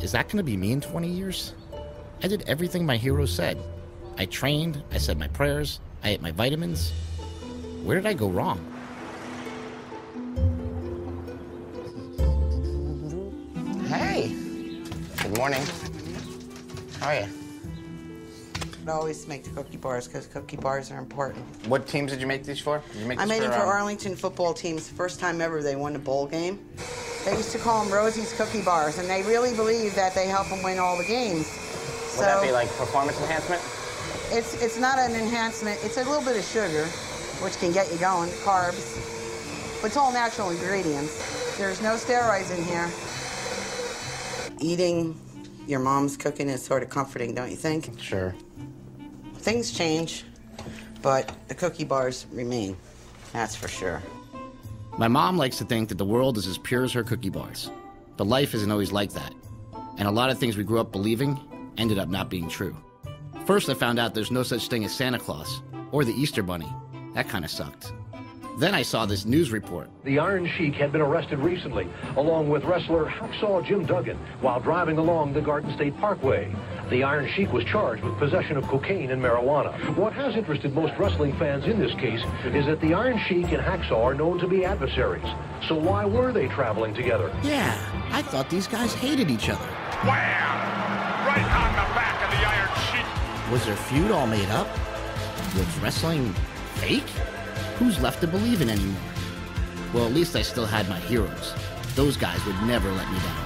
is that going to be me in 20 years? I did everything my hero said. I trained, I said my prayers, I ate my vitamins. Where did I go wrong? Hey, good morning. How are you? I always make the cookie bars because cookie bars are important. What teams did you make these for? Did you make I made them for Arlington football teams. First time ever they won a bowl game. They used to call them Rosie's Cookie Bars, and they really believe that they help them win all the games. Would that be like performance enhancement? It's not an enhancement. It's a little bit of sugar, which can get you going, carbs. But it's all natural ingredients. There's no steroids in here. Eating your mom's cooking is sort of comforting, don't you think? Sure. Things change, but the cookie bars remain. That's for sure. My mom likes to think that the world is as pure as her cookie bars. But life isn't always like that. And a lot of things we grew up believing ended up not being true. First, I found out there's no such thing as Santa Claus or the Easter Bunny. That kind of sucked. Then I saw this news report. The Iron Sheik had been arrested recently, along with wrestler Hacksaw Jim Duggan, while driving along the Garden State Parkway. The Iron Sheik was charged with possession of cocaine and marijuana. What has interested most wrestling fans in this case is that the Iron Sheik and Hacksaw are known to be adversaries. So why were they traveling together? Yeah, I thought these guys hated each other. Wham! Right on the back of the Iron Sheik. Was their feud all made up? Was wrestling fake? Who's left to believe in anymore? Well, at least I still had my heroes. Those guys would never let me down.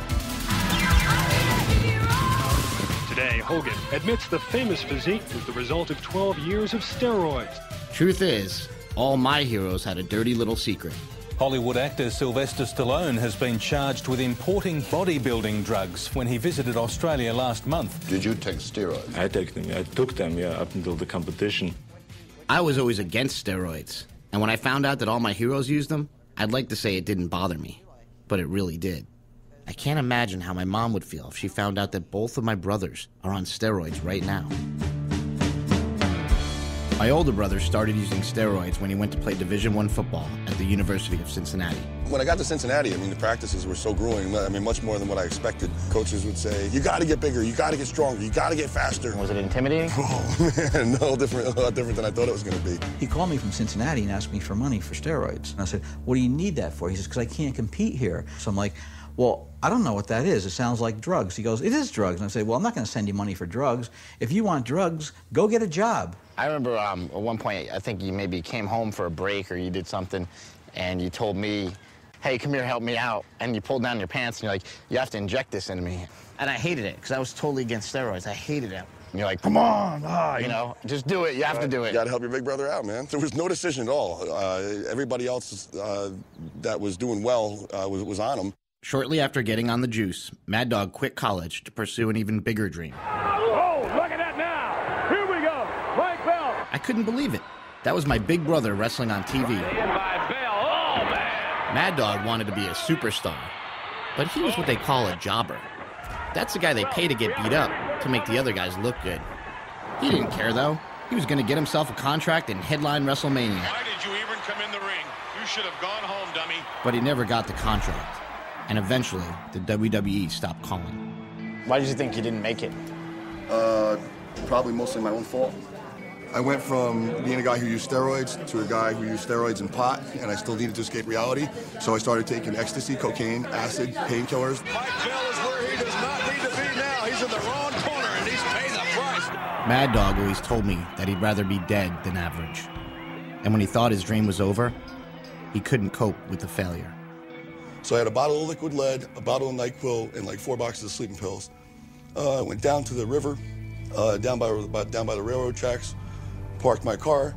Today, Hogan admits the famous physique was the result of 12 years of steroids. Truth is, all my heroes had a dirty little secret. Hollywood actor Sylvester Stallone has been charged with importing bodybuilding drugs when he visited Australia last month. Did you take steroids? I took them, up until the competition. I was always against steroids. And when I found out that all my heroes used them, I'd like to say it didn't bother me. But it really did. I can't imagine how my mom would feel if she found out that both of my brothers are on steroids right now. My older brother started using steroids when he went to play Division I football at the University of Cincinnati. When I got to Cincinnati, the practices were so grueling. Much more than what I expected. Coaches would say, you got to get bigger, you got to get stronger, you got to get faster. Was it intimidating? Oh, man, a lot different than I thought it was going to be. He called me from Cincinnati and asked me for money for steroids. And I said, what do you need that for? He says, because I can't compete here. So I'm like, well, I don't know what that is. It sounds like drugs. He goes, it is drugs. And I say, well, I'm not going to send you money for drugs. If you want drugs, go get a job. I remember at one point, I think you maybe came home for a break or you did something, and you told me, hey, come here, help me out. And you pulled down your pants, and you're like, you have to inject this into me. And I hated it, because I was totally against steroids. I hated it. And you're like, come on, just do it. You have to do it. You got to help your big brother out, man. There was no decision at all. Everybody else that was doing well was on him. Shortly after getting on the juice, Mad Dog quit college to pursue an even bigger dream. Oh, look at that now! Here we go! Mike Bell! I couldn't believe it. That was my big brother wrestling on TV. Mad Dog wanted to be a superstar, but he was what they call a jobber. That's the guy they pay to get beat up to make the other guys look good. He didn't care, though. He was going to get himself a contract and headline WrestleMania. Why did you even come in the ring? You should have gone home, dummy. But he never got the contract. And eventually, the WWE stopped calling. Why did you think you didn't make it? Probably mostly my own fault. I went from being a guy who used steroids to a guy who used steroids and pot, and I still needed to escape reality. So I started taking ecstasy, cocaine, acid, painkillers. Mike Bell is where he does not need to be now. He's in the wrong corner, and he's paying the price. Mad Dog always told me that he'd rather be dead than average. And when he thought his dream was over, he couldn't cope with the failure. So I had a bottle of liquid lead, a bottle of NyQuil, and like 4 boxes of sleeping pills. I went down to the river, down by the railroad tracks, parked my car,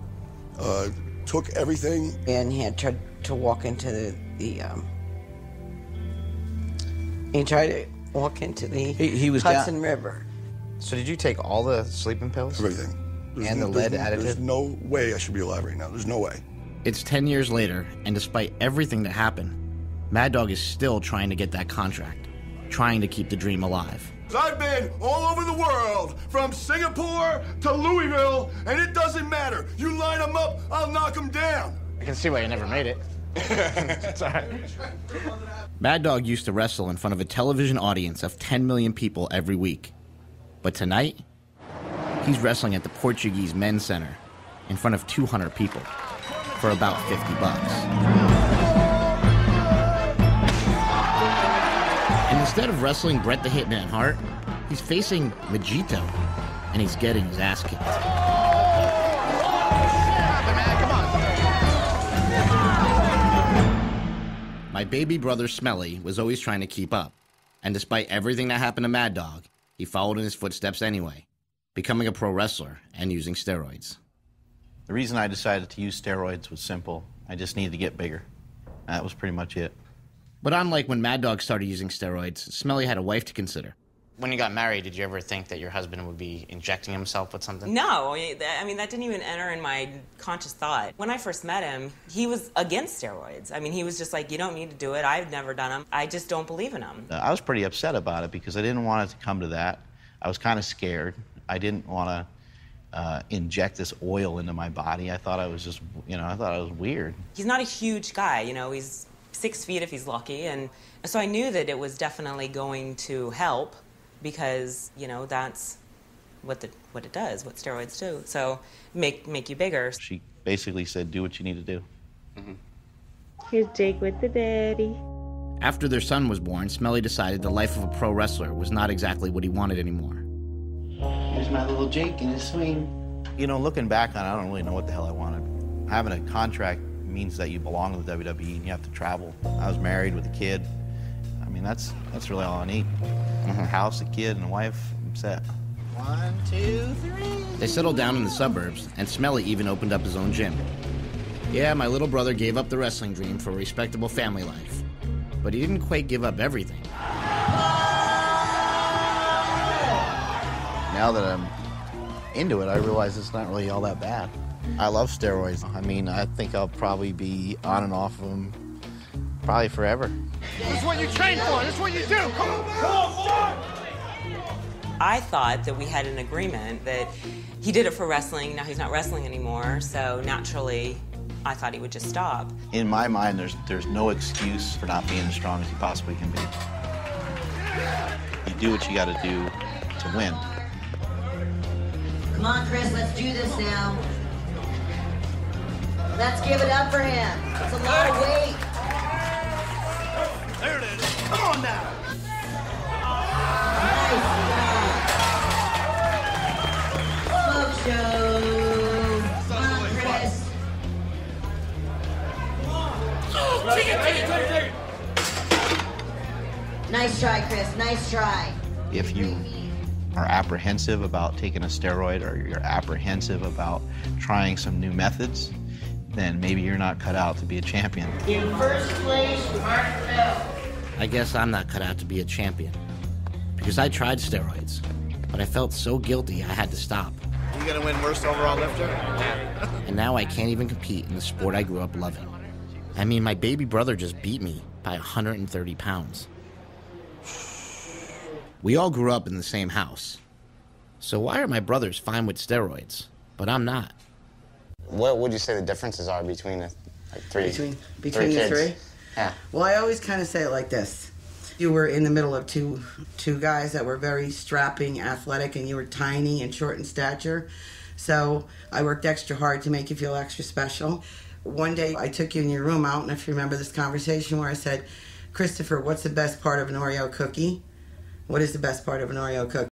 took everything. And he had tried to walk into the Hudson River. So did you take all the sleeping pills? Everything. And the lead additive? There's no way I should be alive right now. There's no way. It's 10 years later, and despite everything that happened, Mad Dog is still trying to get that contract, trying to keep the dream alive. I've been all over the world, from Singapore to Louisville, and it doesn't matter. You line them up, I'll knock them down. I can see why you never made it. It's all right. Mad Dog used to wrestle in front of a television audience of 10 million people every week. But tonight, he's wrestling at the Portuguese Men's Center in front of 200 people for about $50. And instead of wrestling Bret the Hitman Hart, he's facing Majito, and he's getting his ass kicked. My baby brother Smelly was always trying to keep up, and despite everything that happened to Mad Dog, he followed in his footsteps anyway, becoming a pro wrestler and using steroids. The reason I decided to use steroids was simple. I just needed to get bigger. That was pretty much it. But unlike when Mad Dog started using steroids, Smelly had a wife to consider. When you got married, did you ever think that your husband would be injecting himself with something? No, I mean, that didn't even enter in my conscious thought. When I first met him, he was against steroids. I mean, he was just like, you don't need to do it. I've never done them. I just don't believe in them. I was pretty upset about it because I didn't want it to come to that. I was kind of scared. I didn't want to inject this oil into my body. I thought I was just, I thought I was weird. He's not a huge guy, he's 6 feet if he's lucky. And so I knew that it was definitely going to help. Because, that's what it does, what steroids do. So make you bigger. She basically said, do what you need to do. Mm-hmm. Here's Jake with the daddy. After their son was born, Smelly decided the life of a pro wrestler was not exactly what he wanted anymore. Here's my little Jake in his swing. Looking back on it, I don't really know what the hell I wanted. Having a contract means that you belong to the WWE and you have to travel. I was married with a kid. I mean, that's really all I need. A house, a kid, and a wife, I'm set. 1, 2, 3. They settled down in the suburbs, and Smelly even opened up his own gym. Yeah, my little brother gave up the wrestling dream for a respectable family life, but he didn't quite give up everything. Now that I'm into it, I realize it's not really all that bad. I love steroids. I mean, I think I'll probably be on and off of them probably forever. This is what you train for. This is what you do. Come on, boy! I thought that we had an agreement that he did it for wrestling. Now he's not wrestling anymore. So naturally, I thought he would just stop. In my mind, there's no excuse for not being as strong as you possibly can be. You do what you got to do to win. Come on, Chris, let's do this now. Let's give it up for him. It's a lot of weight. There it is. Come on now. Nice job. Smoke show. Come on, Chris. Take it. Nice try, Chris. Nice try. If you are apprehensive about taking a steroid or you're apprehensive about trying some new methods, then maybe you're not cut out to be a champion. In first place, Mark Bell. I guess I'm not cut out to be a champion. Because I tried steroids, but I felt so guilty I had to stop. You gonna win worst overall lifter? And now I can't even compete in the sport I grew up loving. I mean, my baby brother just beat me by 130 pounds. We all grew up in the same house. So why are my brothers fine with steroids, but I'm not? What would you say the differences are between the three? Between the three? Yeah. Well, I always kind of say it like this. You were in the middle of two guys that were very strapping, athletic, and you were tiny and short in stature. So I worked extra hard to make you feel extra special. One day I took you in your room out, and if you remember this conversation where I said, Christopher, what's the best part of an Oreo cookie? What is the best part of an Oreo cookie?